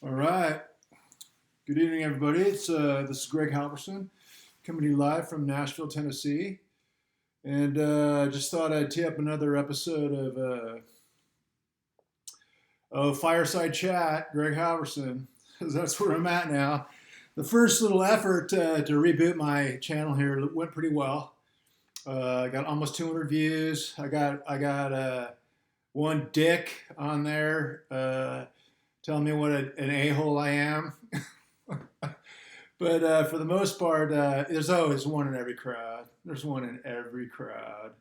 All right. Good evening, everybody. This is Greg Halvorson coming to you live from Nashville, Tennessee, and just thought I'd tee up another episode of Fireside Chat. Greg Halvorson, 'cause that's where I'm at now. The first little effort to reboot my channel here went pretty well. I got almost 200 views. I got one dick on there. Telling me what an a-hole I am. But for the most part, there's always one in every crowd. There's one in every crowd.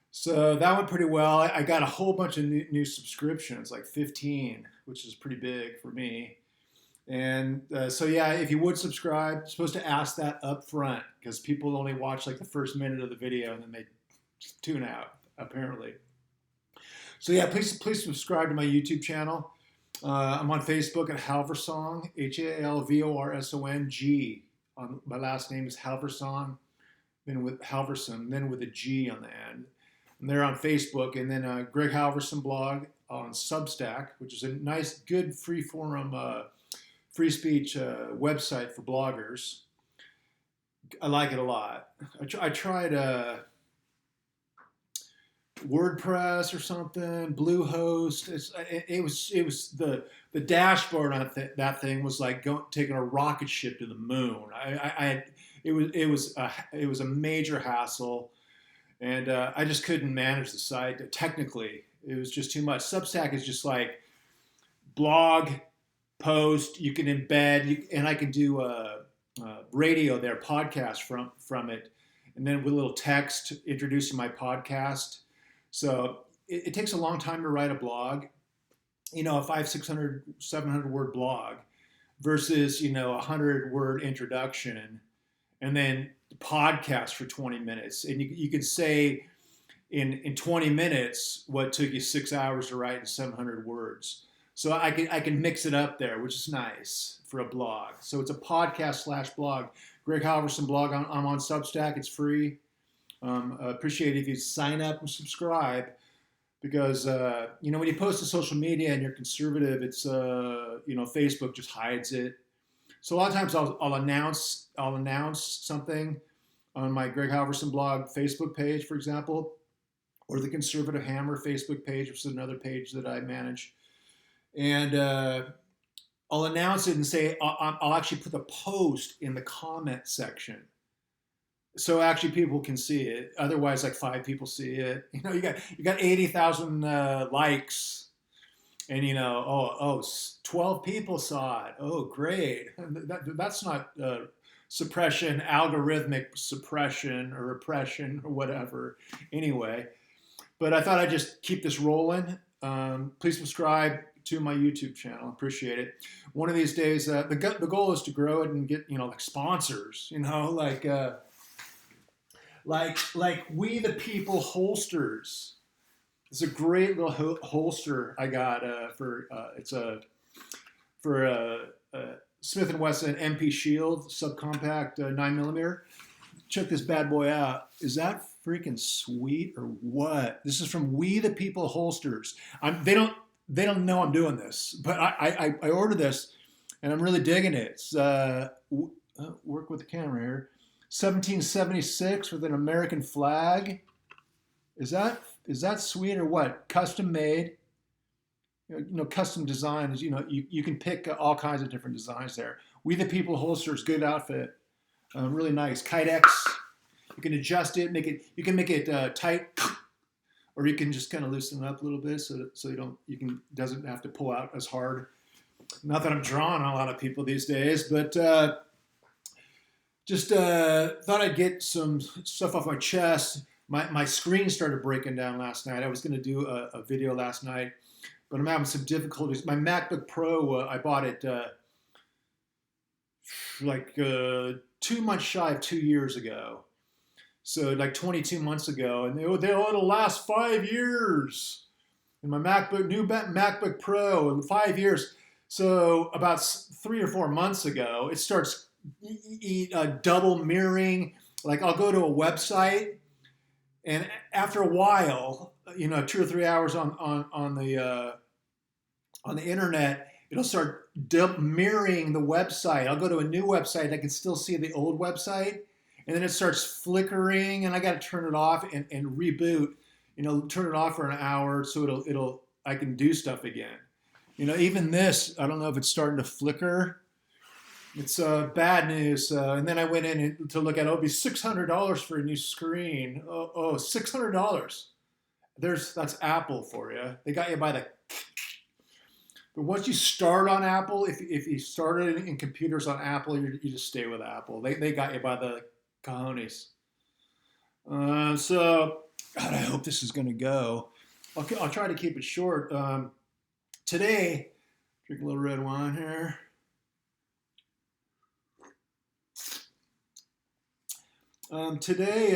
So that went pretty well. I got a whole bunch of new subscriptions, like 15, which is pretty big for me. And so, yeah, if you would subscribe, you're supposed to ask that up front because people only watch like the first minute of the video and then they tune out, apparently. So, yeah, please subscribe to my YouTube channel. I'm on Facebook at Halvorson, Halvorsong. My last name is Halvorson, then with Halvorson, then with a G on the end. And they're on Facebook, and then Greg Halvorson blog on Substack, which is a nice, good free forum, free speech website for bloggers. I like it a lot. I tried WordPress or something, Bluehost. It was the dashboard on that thing was like taking a rocket ship to the moon. It was a major hassle, and I just couldn't manage the site. Technically, it was just too much. Substack is just like blog, post. You can embed, and I can do radio there, podcast from it, and then with a little text introducing my podcast. So it takes a long time to write a blog, a 500, 600, 700 word blog versus, a 100-word introduction and then podcast for 20 minutes. And you could say in 20 minutes what took you 6 hours to write in 700 words. So I can mix it up there, which is nice for a blog. So it's a podcast / blog. Greg Halvorson blog. I'm on Substack. It's free. I appreciate it if you sign up and subscribe because, when you post to social media and you're conservative, it's, Facebook just hides it. So a lot of times I'll announce something on my Greg Halvorson blog Facebook page, for example, or the Conservative Hammer Facebook page, which is another page that I manage. And I'll announce it and say, I'll actually put the post in the comment section. So actually people can see it. Otherwise, like 5 people see it. You got 80,000 likes, and 12 people saw it. Oh, great. That's not suppression, algorithmic suppression or repression or whatever. Anyway, but I thought I'd just keep this rolling. Please subscribe to my YouTube channel. Appreciate it. One of these days, the goal is to grow it and get like sponsors. Like We the People holsters. It's a great little holster I got for Smith & Wesson MP Shield subcompact 9mm. Check this bad boy out. Is that freaking sweet or what? This is from We the People holsters. They don't know I'm doing this, but I ordered this and I'm really digging it. It's work with the camera here. 1776 with an American flag. Is that sweet or what? Custom made. Custom design is, you can pick all kinds of different designs there. We the People holsters, good outfit. Really nice. Kydex. You can adjust it, you can make it tight, or you can just kind of loosen it up a little bit so doesn't have to pull out as hard. Not that I'm drawing on a lot of people these days, but just thought I'd get some stuff off my chest. My screen started breaking down last night. I was going to do a video last night, but I'm having some difficulties. My MacBook Pro, I bought it 2 months shy of 2 years ago. So like 22 months ago, and it'll last 5 years. And my new MacBook Pro in 5 years. So about 3 or 4 months ago, it starts double mirroring. Like I'll go to a website, and after a while, 2 or 3 hours on the internet, it'll start mirroring the website. I'll go to a new website. I can still see the old website. And then it starts flickering, and I got to turn it off and reboot. Turn it off for an hour so I can do stuff again. Even this, I don't know if it's starting to flicker. It's bad news. And then I went in to look at it. It'll be $600 for a new screen. Oh, $600. That's Apple for you. They got you by the. But once you start on Apple, if you started in computers on Apple, you just stay with Apple. They got you by the cojones. So, God, I hope this is going to go. I'll try to keep it short. Today, drink a little red wine here. Today,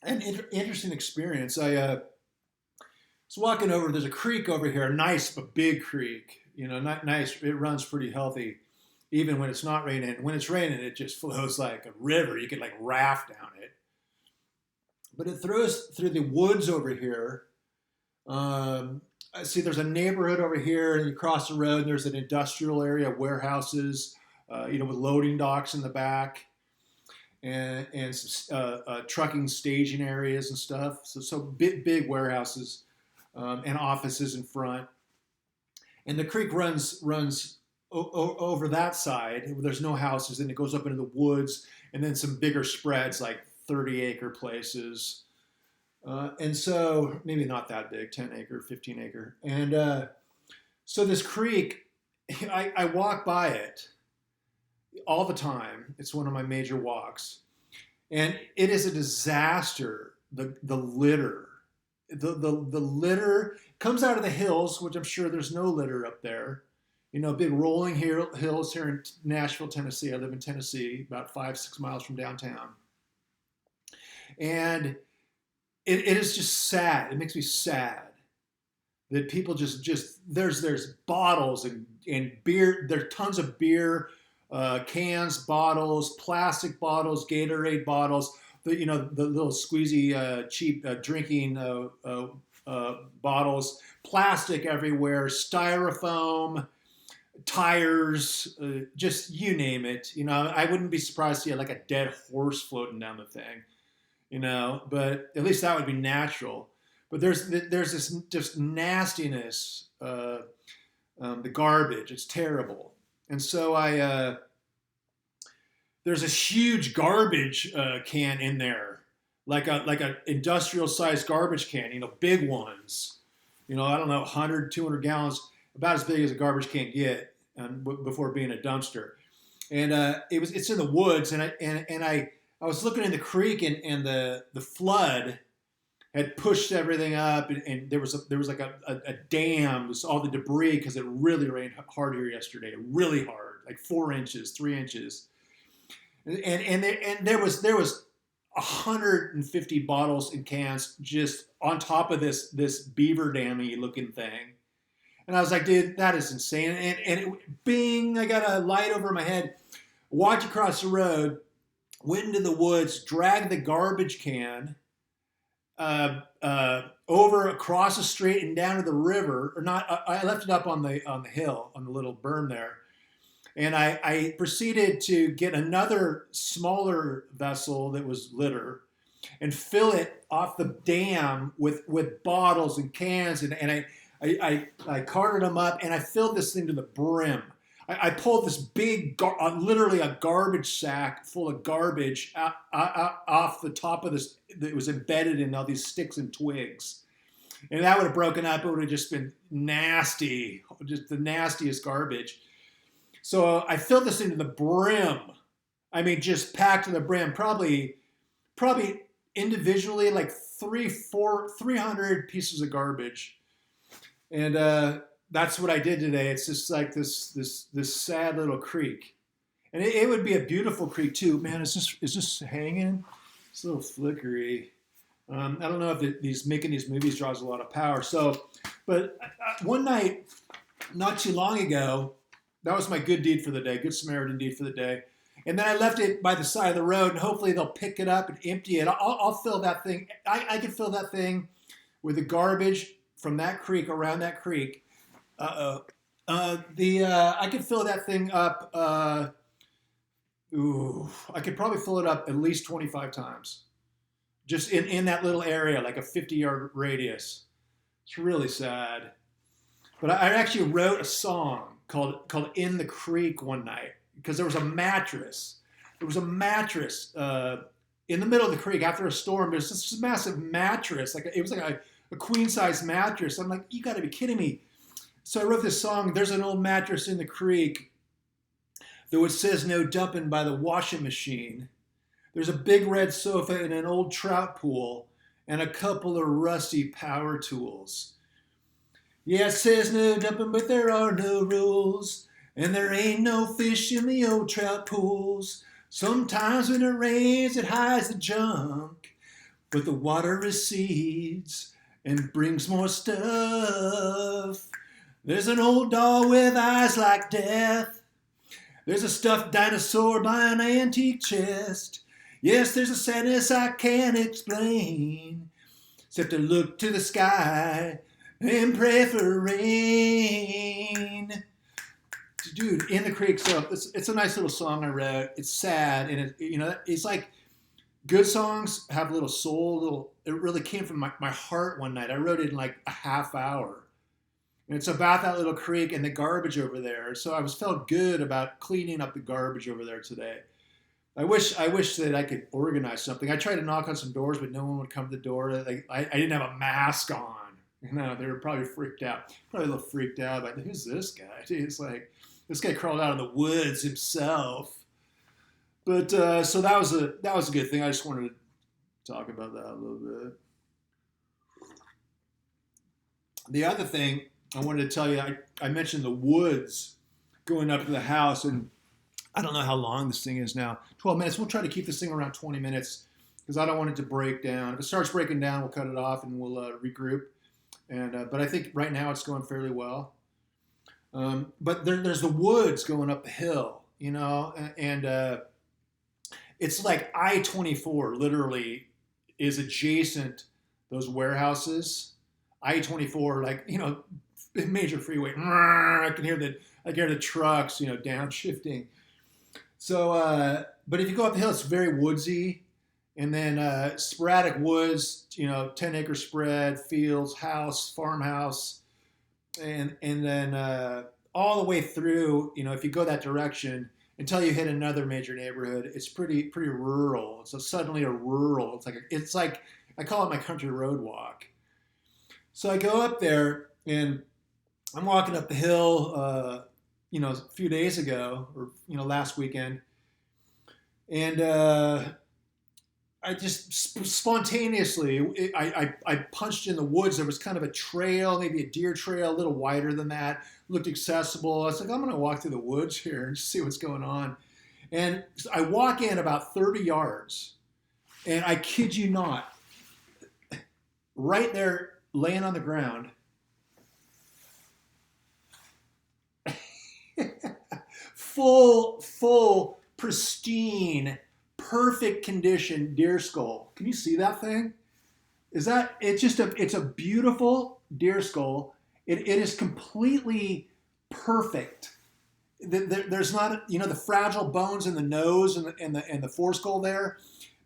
an interesting experience. I was walking over. There's a creek over here, a nice but big creek. Not nice. It runs pretty healthy, even when it's not raining. When it's raining, it just flows like a river. You could like raft down it. But it throws through the woods over here. I see there's a neighborhood over here, and you cross the road, and there's an industrial area, warehouses, with loading docks in the back, and trucking staging areas and stuff. So big warehouses and offices in front. And the creek runs over that side. There's no houses, and it goes up into the woods, and then some bigger spreads like 30-acre places. And so maybe not that big, 10 acre, 15 acre. And so this creek, I walk by it all the time. It's one of my major walks. And it is a disaster, the litter. The litter comes out of the hills, which I'm sure there's no litter up there. Big rolling hills here in Nashville, Tennessee. I live in Tennessee, about 5-6 miles from downtown. And it is just sad. It makes me sad that people just there's bottles and beer. There's tons of beer, cans, bottles, plastic bottles, Gatorade bottles. The little squeezy cheap drinking bottles, plastic everywhere, styrofoam, tires, just you name it. I wouldn't be surprised to see like a dead horse floating down the thing. But at least that would be natural. But there's this just nastiness, the garbage. It's terrible. And so there's a huge garbage can in there, like a industrial sized garbage can. Big ones. I don't know, 100, 200 gallons, about as big as a garbage can get before being a dumpster. And it's in the woods, and I was looking in the creek, and the flood had pushed everything up, and there was like a dam. It was all the debris because it really rained hard here yesterday, really hard, like 4 inches, 3 inches, and there was 150 bottles and cans just on top of this beaver dammy looking thing, and I was like, dude, that is insane. And bing, I got a light over my head. Walked across the road. Went into the woods, dragged the garbage can over across the street and down to the river. Or not, I left it up on the hill, on the little berm there. And I proceeded to get another smaller vessel that was litter and fill it off the dam with bottles and cans. And I carted them up, and I filled this thing to the brim. I pulled this big, literally a garbage sack full of garbage off the top of this that was embedded in all these sticks and twigs. And that would have broken up. It would have just been nasty, just the nastiest garbage. So I filled this into the brim. I mean, just packed to the brim. Probably individually like 300 pieces of garbage. And that's what I did today. It's just like this sad little creek, and it would be a beautiful creek too. Man, is this hanging? It's a little flickery. I don't know if making these movies draws a lot of power. So, but one night, not too long ago, that was my good deed for the day, good Samaritan deed for the day. And then I left it by the side of the road, and hopefully they'll pick it up and empty it. I'll fill that thing. I can fill that thing with the garbage from that creek, around that creek. I could fill that thing up. I could probably fill it up at least 25 times, just in that little area, like a 50-yard radius. It's really sad. But I actually wrote a song called "In the Creek" one night because there was a mattress. There was a mattress in the middle of the creek after a storm. There's this massive mattress, it was like a queen size mattress. I'm like, you got to be kidding me! So I wrote this song. There's an old mattress in the creek, though it says no dumping by the washing machine. There's a big red sofa in an old trout pool and a couple of rusty power tools. Yeah, it says no dumping, but there are no rules. And there ain't no fish in the old trout pools. Sometimes when it rains, it hides the junk. But the water recedes and brings more stuff. There's an old doll with eyes like death. There's a stuffed dinosaur by an antique chest. Yes, there's a sadness I can't explain, except to look to the sky and pray for rain. Dude, In the Creek. So it's a nice little song I wrote. It's sad, and it's like good songs have a little soul. It really came from my heart one night. I wrote it in like a half hour, and it's about that little creek and the garbage over there. So I felt good about cleaning up the garbage over there today. I wish that I could organize something. I tried to knock on some doors, but no one would come to the door. I didn't have a mask on. They were probably freaked out. Probably a little freaked out. Like, who's this guy? It's like, this guy crawled out of the woods himself. But so that was a good thing. I just wanted to talk about that a little bit. The other thing I wanted to tell you, I mentioned the woods going up to the house, and I don't know how long this thing is now. 12 minutes. We'll try to keep this thing around 20 minutes because I don't want it to break down. If it starts breaking down, we'll cut it off and we'll regroup. But I think right now it's going fairly well. But there's the woods going up the hill, and it's like I-24 literally is adjacent those warehouses. I-24, like, major freeway. I can hear the trucks, downshifting. So, but if you go up the hill, it's very woodsy. And then sporadic woods, 10-acre spread, fields, house, farmhouse. And then all the way through, if you go that direction until you hit another major neighborhood, it's pretty rural. It's suddenly a rural. It's like I call it my country road walk. So I go up there and I'm walking up the hill, a few days ago or last weekend, and I just spontaneously, I punched in the woods. There was kind of a trail, maybe a deer trail, a little wider than that. Looked accessible. I was like, I'm going to walk through the woods here and see what's going on. And I walk in about 30 yards, and I kid you not, right there, laying on the ground, full, pristine, perfect condition deer skull. Can you see that thing? It's a beautiful deer skull. It is completely perfect. There's not, the fragile bones in the nose and the foreskull there,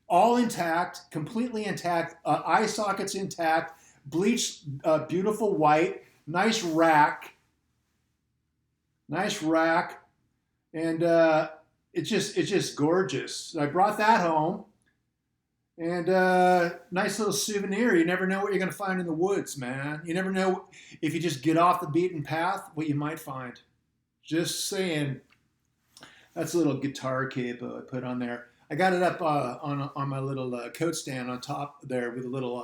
all intact, completely intact. Eye sockets intact, bleached, beautiful white, nice rack, and it's just gorgeous. So I brought that home, and nice little souvenir. You never know what you're going to find in the woods, man. You never know if you just get off the beaten path what you might find. Just saying. That's a little guitar capo I put on there. I got it up on my little coat stand on top there with a little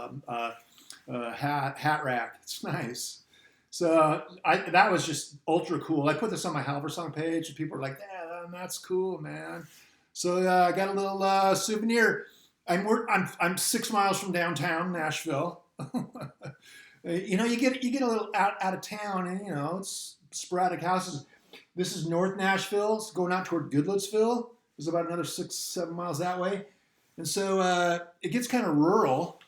hat rack. It's nice. So that was just ultra cool. I put this on my Halvorson page, and people are like, "Yeah, that's cool, man." So I got a little souvenir. I'm 6 miles from downtown Nashville. You get a little out of town, and it's sporadic houses. This is North Nashville. It's going out toward Goodlettsville. It's about another 6-7 miles that way, and so it gets kind of rural.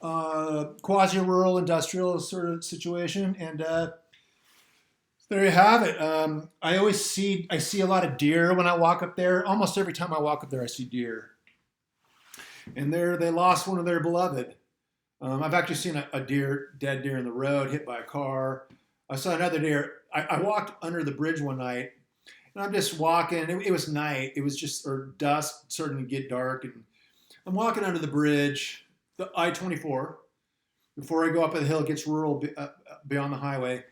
Quasi-rural industrial sort of situation, and There you have it. I see a lot of deer when I walk up there. Almost every time I walk up there, I see deer, and they lost one of their beloved. I've actually seen a dead deer in the road, hit by a car. I saw another deer. I walked under the bridge one night, and I'm just walking. It was night. It was just or dusk, starting to get dark, and I'm walking under the bridge, the I-24. Before I go up the hill, it gets rural beyond the highway,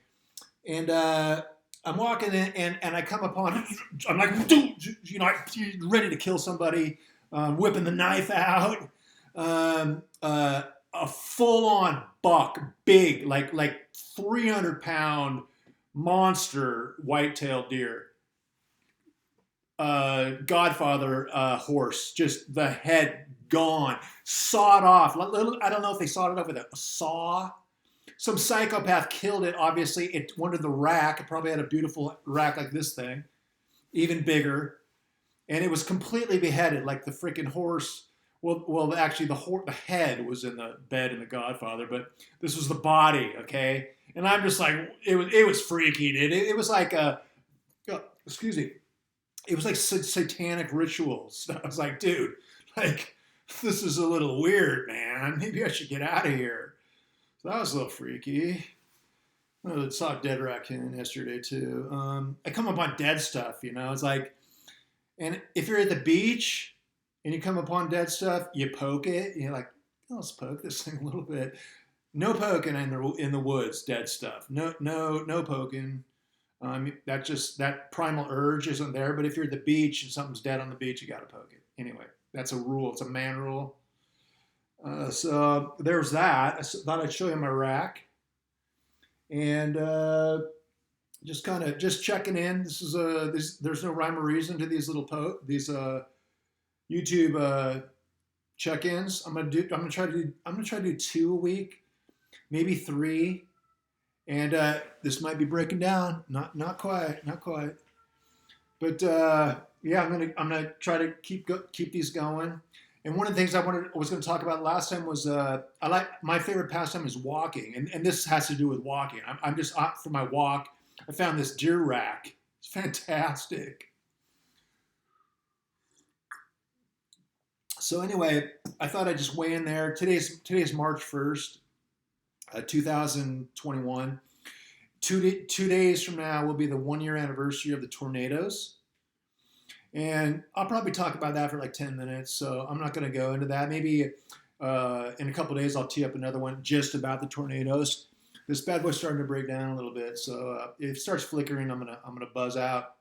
and I'm walking in, and I come upon. I'm like, dude, ready to kill somebody, whipping the knife out. A full-on buck, big, like 300-pound monster white-tailed deer. Godfather horse, just the head gone, sawed off. I don't know if they sawed it off with a saw. Some psychopath killed it. Obviously, it wanted the rack. It probably had a beautiful rack like this thing, even bigger, and it was completely beheaded, like the freaking horse. Well, actually, the head was in the bed in The Godfather, but this was the body, okay? And I'm just like, it was freaky, dude. It was like excuse me, it was like satanic rituals. I was like, dude, like this is a little weird, man. Maybe I should get out of here. So that was a little freaky. I saw a dead raccoon yesterday too. I come up on dead stuff, It's like, and if you're at the beach and you come upon dead stuff, you poke it. And you're like, oh, let's poke this thing a little bit. No poking in the woods, dead stuff. No poking. That primal urge isn't there. But if you're at the beach and something's dead on the beach, you got to poke it. Anyway, that's a rule. It's a man rule. So there's that. I thought I'd show you my rack, and just checking in. There's no rhyme or reason to these little YouTube check-ins. I'm gonna try to do 2 a week, maybe 3, and this might be breaking down. Not quite, but yeah, I'm gonna try to keep these going. And one of the things I was going to talk about last time was my favorite pastime is walking, and this has to do with walking. I'm just out for my walk. I found this deer rack. It's fantastic. So anyway, I thought I'd just weigh in there. Today's March 1st, 2021. 2 days from now will be the 1-year anniversary of the tornadoes. And I'll probably talk about that for like 10 minutes, so I'm not going to go into that. Maybe in a couple of days I'll tee up another one just about the tornadoes. This bad boy's starting to break down a little bit, so if it starts flickering, I'm gonna buzz out.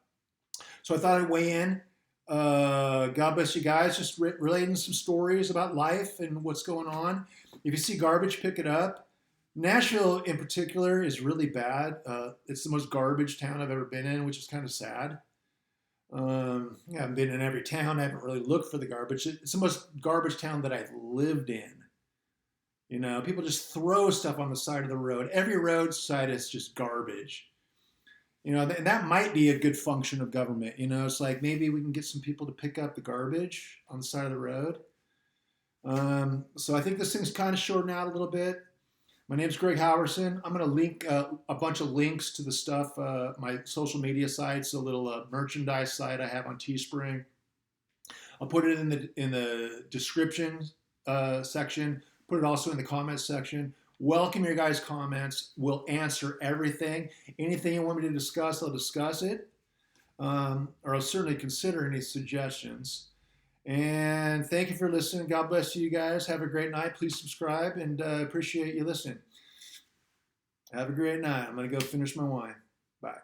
So I thought I'd weigh in. God bless you guys. Just relating some stories about life and what's going on. If you see garbage, pick it up. Nashville, in particular, is really bad. It's the most garbage town I've ever been in, which is kind of sad. I haven't been in every town. I haven't really looked for the garbage. It's the most garbage town that I've lived in. People just throw stuff on the side of the road. Every roadside is just garbage. And that might be a good function of government. It's like maybe we can get some people to pick up the garbage on the side of the road. So I think this thing's kind of shorting out a little bit. My name's Greg Halvorson. I'm going to link a bunch of links to the stuff, my social media sites, a little merchandise site I have on Teespring. I'll put it in the description section. Put it also in the comments section. Welcome your guys' comments. We'll answer everything. Anything you want me to discuss, I'll discuss it. Or I'll certainly consider any suggestions. And thank you for listening. God bless you guys. Have a great night. Please subscribe, and appreciate you listening. Have a great night. I'm going to go finish my wine. Bye.